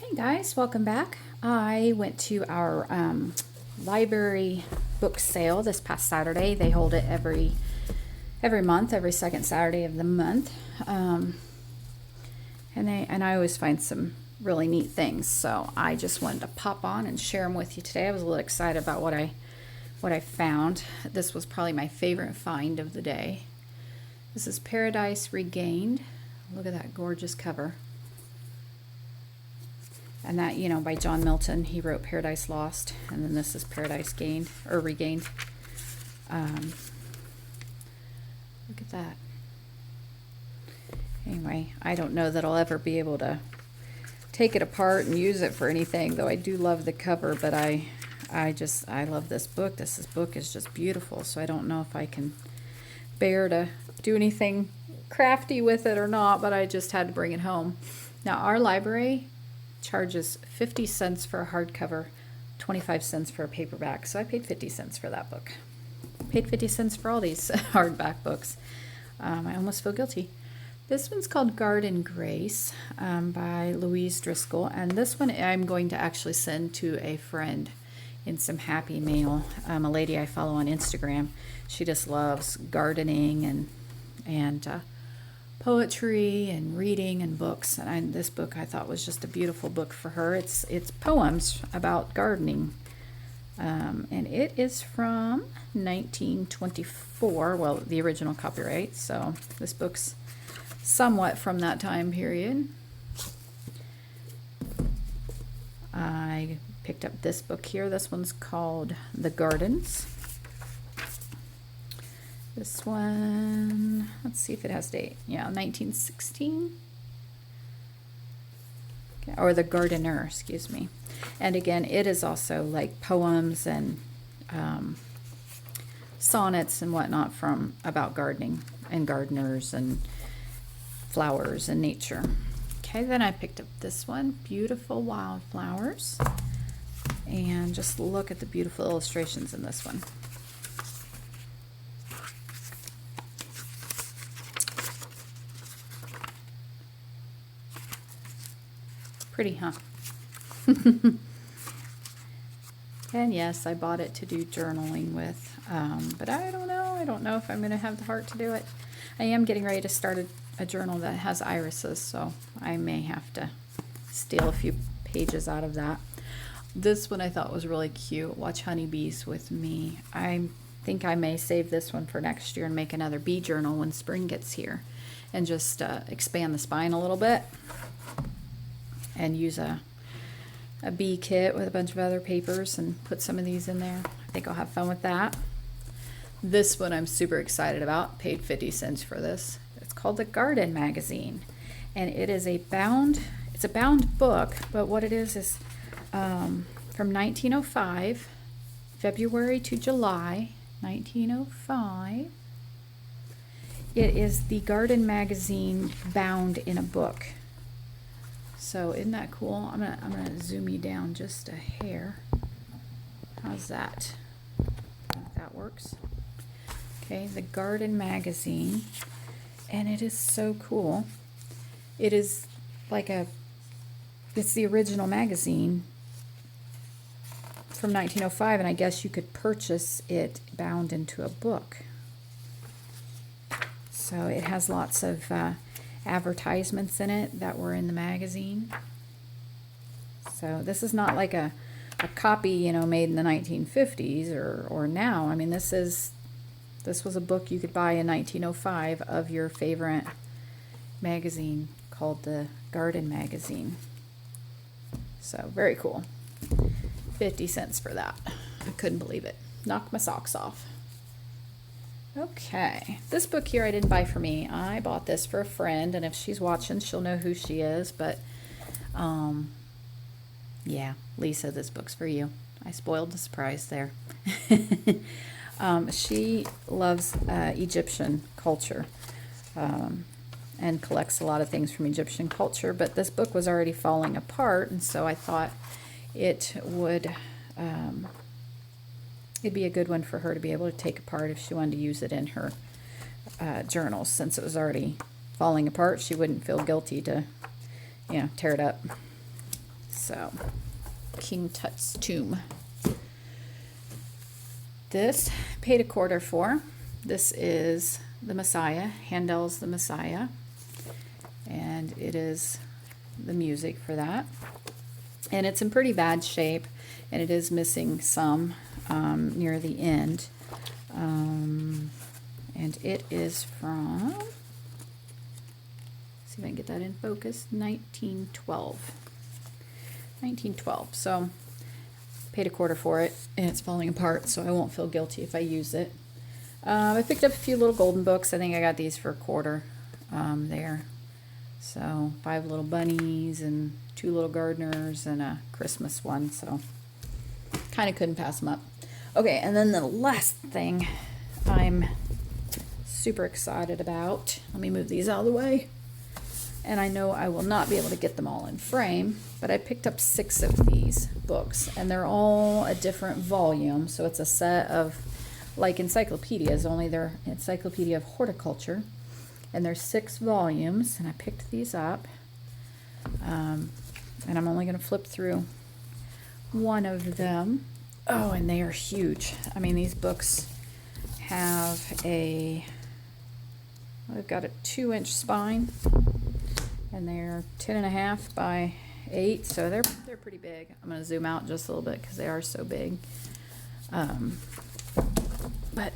Hey guys, welcome back. I went to our library book sale this past Saturday. They hold it every month, every second Saturday of the month, and I always find some really neat things. So I just wanted to pop on and share them with you today. I was a little excited about what I found. This was probably my favorite find of the day. This is Paradise Regained. Look at that gorgeous cover. And that, by John Milton. He wrote Paradise Lost, and then this is Paradise Gained, or Regained. Look at that. Anyway, I don't know that I'll ever be able to take it apart and use it for anything, though I do love the cover, but I love this book. This book is just beautiful, so I don't know if I can bear to do anything crafty with it or not, but I just had to bring it home. Now, our library charges 50 cents for a hardcover, 25 cents for a paperback, so I paid 50 cents for that book. Paid 50 cents for all these hardback books. I almost feel guilty. This one's called Garden Grace by Louise Driscoll, and this one I'm going to actually send to a friend in some happy mail. A lady I follow on Instagram. She just loves gardening and poetry and reading and books, and this book I thought was just a beautiful book for her. It's poems about gardening, and it is from 1924, well, the original copyright, so this book's somewhat from that time period. I picked up this book here. This one's called The Gardens. This one, let's see if it has date. Yeah, 1916. Okay, or The Gardener, excuse me. And again, it is also like poems and sonnets and whatnot about gardening and gardeners and flowers and nature. Okay, then I picked up this one, Beautiful Wildflowers. And just look at the beautiful illustrations in this one. Pretty, huh? And yes, I bought it to do journaling with, but I don't know. I don't know if I'm going to have the heart to do it. I am getting ready to start a journal that has irises, so I may have to steal a few pages out of that. This one I thought was really cute. Watch Honeybees with Me. I think I may save this one for next year and make another bee journal when spring gets here, and just expand the spine a little bit. And use a bee kit with a bunch of other papers and put some of these in there. I think I'll have fun with that. This one I'm super excited about. Paid 50 cents for this. It's called The Garden Magazine. And it is it's a bound book, but what it is from 1905, February to July 1905. It is the Garden Magazine bound in a book. So isn't that cool? I'm gonna zoom you down just a hair. How's that? I think that works. Okay, the Garden Magazine, and it is so cool. It is like it's the original magazine from 1905, and I guess you could purchase it bound into a book. So it has lots of advertisements in it that were in the magazine. So this is not like a copy, made in the 1950s or now. I mean, this was a book you could buy in 1905 of your favorite magazine called the Garden Magazine. So very cool. 50 cents for that. I couldn't believe it. Knocked my socks off. Okay, this book here I didn't buy for me. I bought this for a friend, and if she's watching, she'll know who she is. But, yeah, Lisa, this book's for you. I spoiled the surprise there. She loves Egyptian culture and collects a lot of things from Egyptian culture, but this book was already falling apart, and so I thought it would... it'd be a good one for her to be able to take apart if she wanted to use it in her journals. Since it was already falling apart, she wouldn't feel guilty to, tear it up. So, King Tut's Tomb. This, paid $1.25 for. This is The Messiah, Handel's The Messiah. And it is the music for that. And it's in pretty bad shape, and it is missing some near the end. And it is from, see if I can get that in focus, 1912. 1912. So, paid $1.25 for it, and it's falling apart, so I won't feel guilty if I use it. I picked up a few little golden books. I think I got these for $1 there. So 5 little bunnies and 2 little gardeners and a Christmas one. So kind of couldn't pass them up. Okay, and then the last thing I'm super excited about. Let me move these out of the way. And I know I will not be able to get them all in frame, but I picked up 6 of these books, and they're all a different volume. So it's a set of, like Encyclopedias, only they're Encyclopedia of Horticulture. And there's 6 volumes, and I picked these up. And I'm only going to flip through one of them. Oh, and they are huge. I mean, these books have they've got a 2-inch spine, and they're 10.5 by 8, so they're pretty big. I'm going to zoom out just a little bit because they are so big. But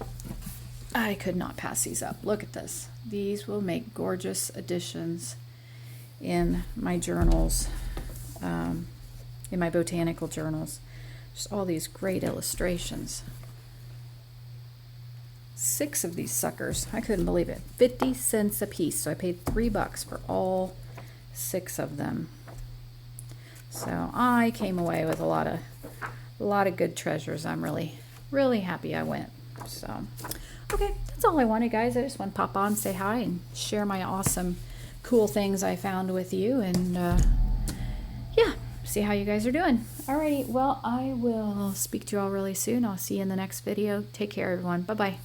I could not pass these up. Look at this. These will make gorgeous additions in my journals, in my botanical journals. Just all these great illustrations. 6 of these suckers. I couldn't believe it. 50 cents a piece. So I paid $3 for all 6 of them. So I came away with a lot of good treasures. I'm really happy I went. So, okay, that's all I wanted, guys. I just want to pop on, say hi, and share my awesome, cool things I found with you. And, yeah, see how you guys are doing. Alrighty, well, I will speak to you all really soon. I'll see you in the next video. Take care, everyone. Bye-bye.